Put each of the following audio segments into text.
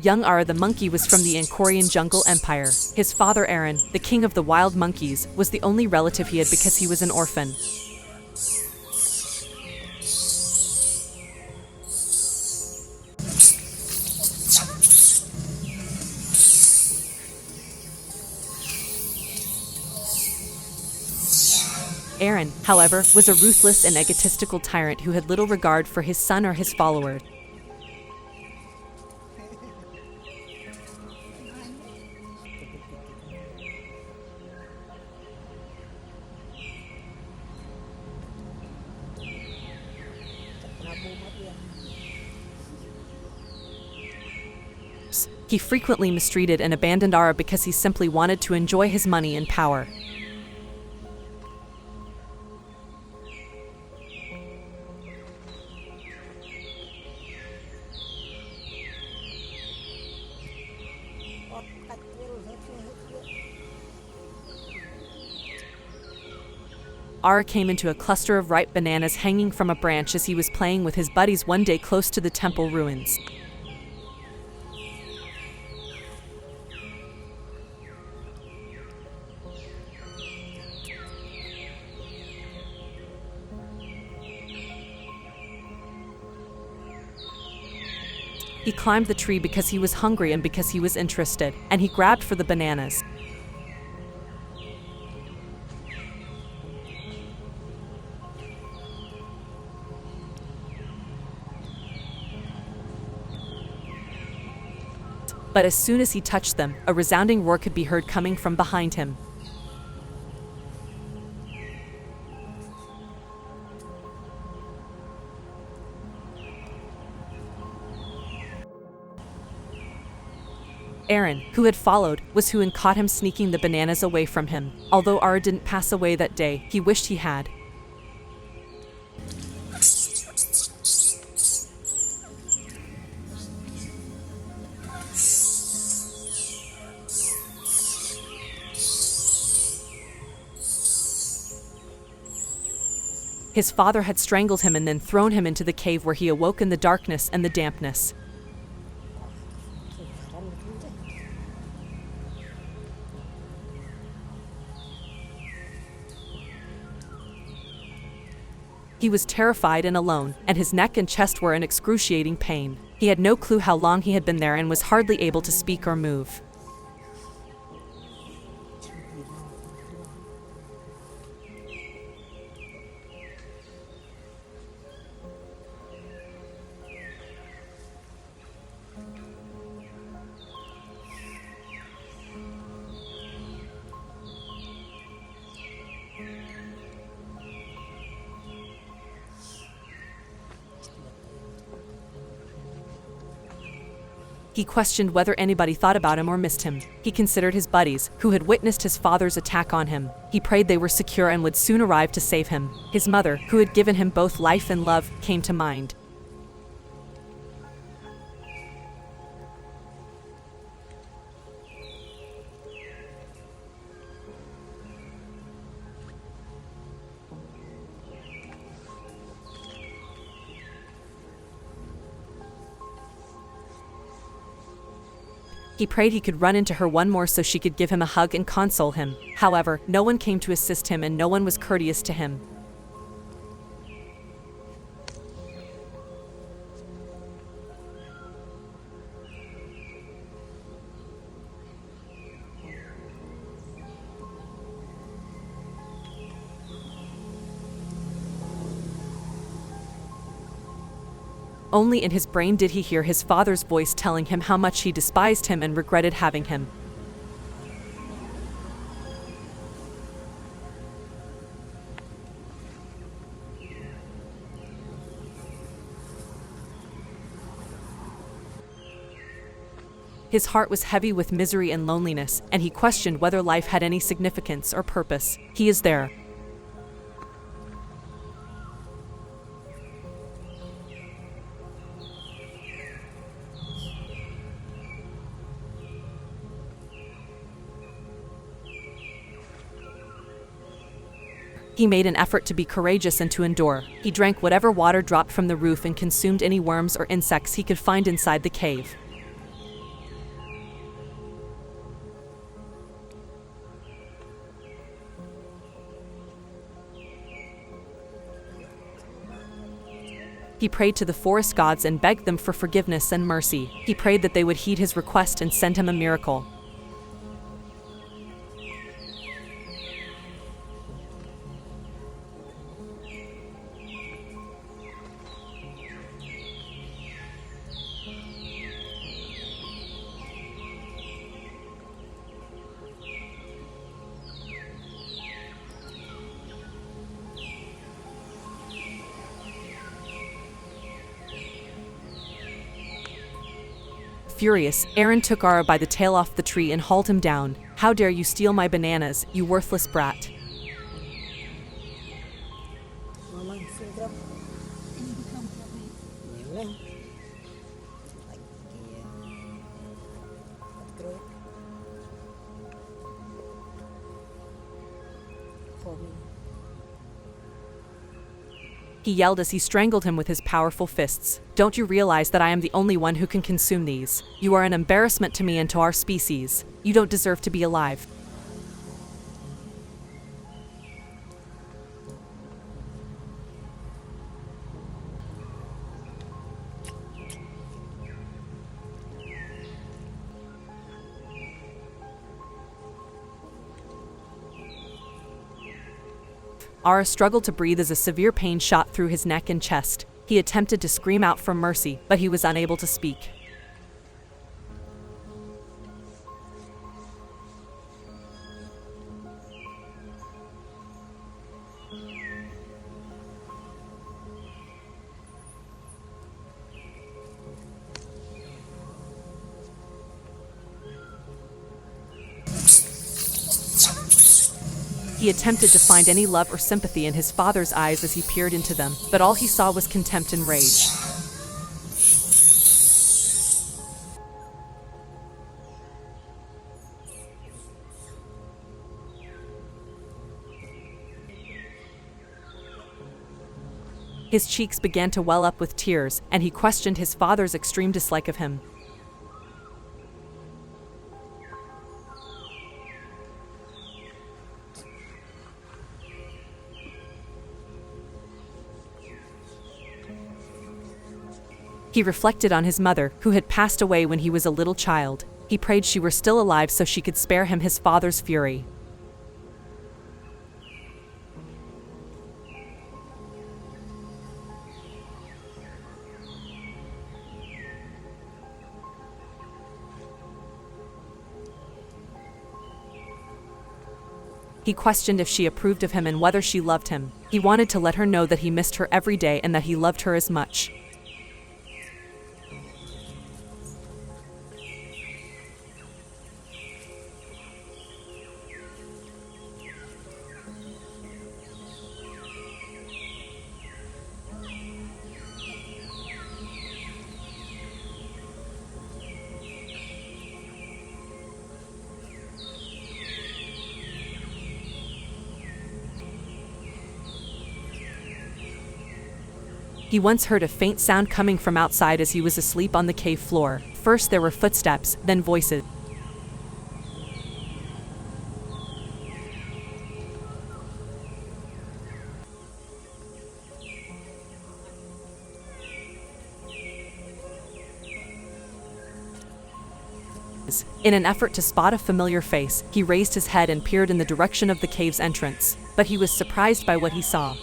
Young Ara the monkey was from the Angkorian jungle empire. His father Aaron, the king of the wild monkeys, was the only relative he had because he was an orphan. Aaron, however, was a ruthless and egotistical tyrant who had little regard for his son or his followers. He frequently mistreated and abandoned Ara because he simply wanted to enjoy his money and power. Ara came into a cluster of ripe bananas hanging from a branch as he was playing with his buddies one day close to the temple ruins. He climbed the tree because he was hungry and because he was interested, and he grabbed for the bananas. But as soon as he touched them, a resounding roar could be heard coming from behind him. Aaron, who had followed, was who and caught him sneaking the bananas away from him. Although Ara didn't pass away that day, he wished he had. His father had strangled him and then thrown him into the cave where he awoke in the darkness and the dampness. He was terrified and alone, and his neck and chest were in excruciating pain. He had no clue how long he had been there and was hardly able to speak or move. He questioned whether anybody thought about him or missed him. He considered his buddies, who had witnessed his father's attack on him. He prayed they were secure and would soon arrive to save him. His mother, who had given him both life and love, came to mind. He prayed he could run into her one more so she could give him a hug and console him. However, no one came to assist him and no one was courteous to him. Only in his brain did he hear his father's voice telling him how much he despised him and regretted having him. His heart was heavy with misery and loneliness, and he questioned whether life had any significance or purpose. He is there. He made an effort to be courageous and to endure. He drank whatever water dropped from the roof and consumed any worms or insects he could find inside the cave. He prayed to the forest gods and begged them for forgiveness and mercy. He prayed that they would heed his request and send him a miracle. Furious, Aaron took Ara by the tail off the tree and hauled him down. "How dare you steal my bananas, you worthless brat!" Mamang singkrap. Ngayon lang. Patro. He yelled as he strangled him with his powerful fists. "Don't you realize that I am the only one who can consume these? You are an embarrassment to me and to our species. You don't deserve to be alive." Ara struggled to breathe as a severe pain shot through his neck and chest. He attempted to scream out for mercy, but he was unable to speak. He attempted to find any love or sympathy in his father's eyes as he peered into them, but all he saw was contempt and rage. His cheeks began to well up with tears, and he questioned his father's extreme dislike of him. He reflected on his mother, who had passed away when he was a little child. He prayed she were still alive so she could spare him his father's fury. He questioned if she approved of him and whether she loved him. He wanted to let her know that he missed her every day and that he loved her as much. He once heard a faint sound coming from outside as he was asleep on the cave floor. First there were footsteps, then voices. In an effort to spot a familiar face, he raised his head and peered in the direction of the cave's entrance, but he was surprised by what he saw.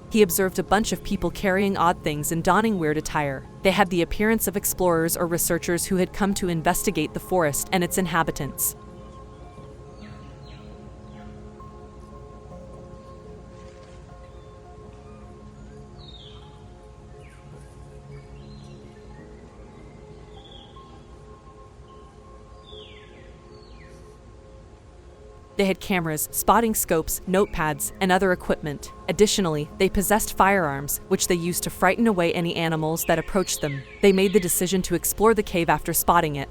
He observed a bunch of people carrying odd things and donning weird attire. They had the appearance of explorers or researchers who had come to investigate the forest and its inhabitants. They had cameras, spotting scopes, notepads, and other equipment. Additionally, they possessed firearms, which they used to frighten away any animals that approached them. They made the decision to explore the cave after spotting it.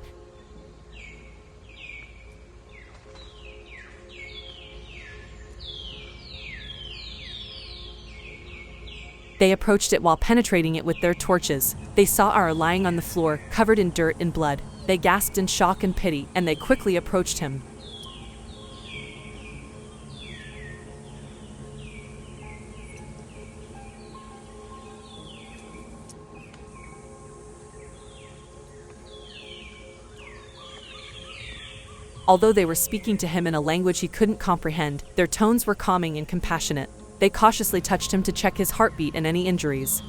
They approached it while penetrating it with their torches. They saw Ara lying on the floor, covered in dirt and blood. They gasped in shock and pity, and they quickly approached him. Although they were speaking to him in a language he couldn't comprehend, their tones were calming and compassionate. They cautiously touched him to check his heartbeat and any injuries.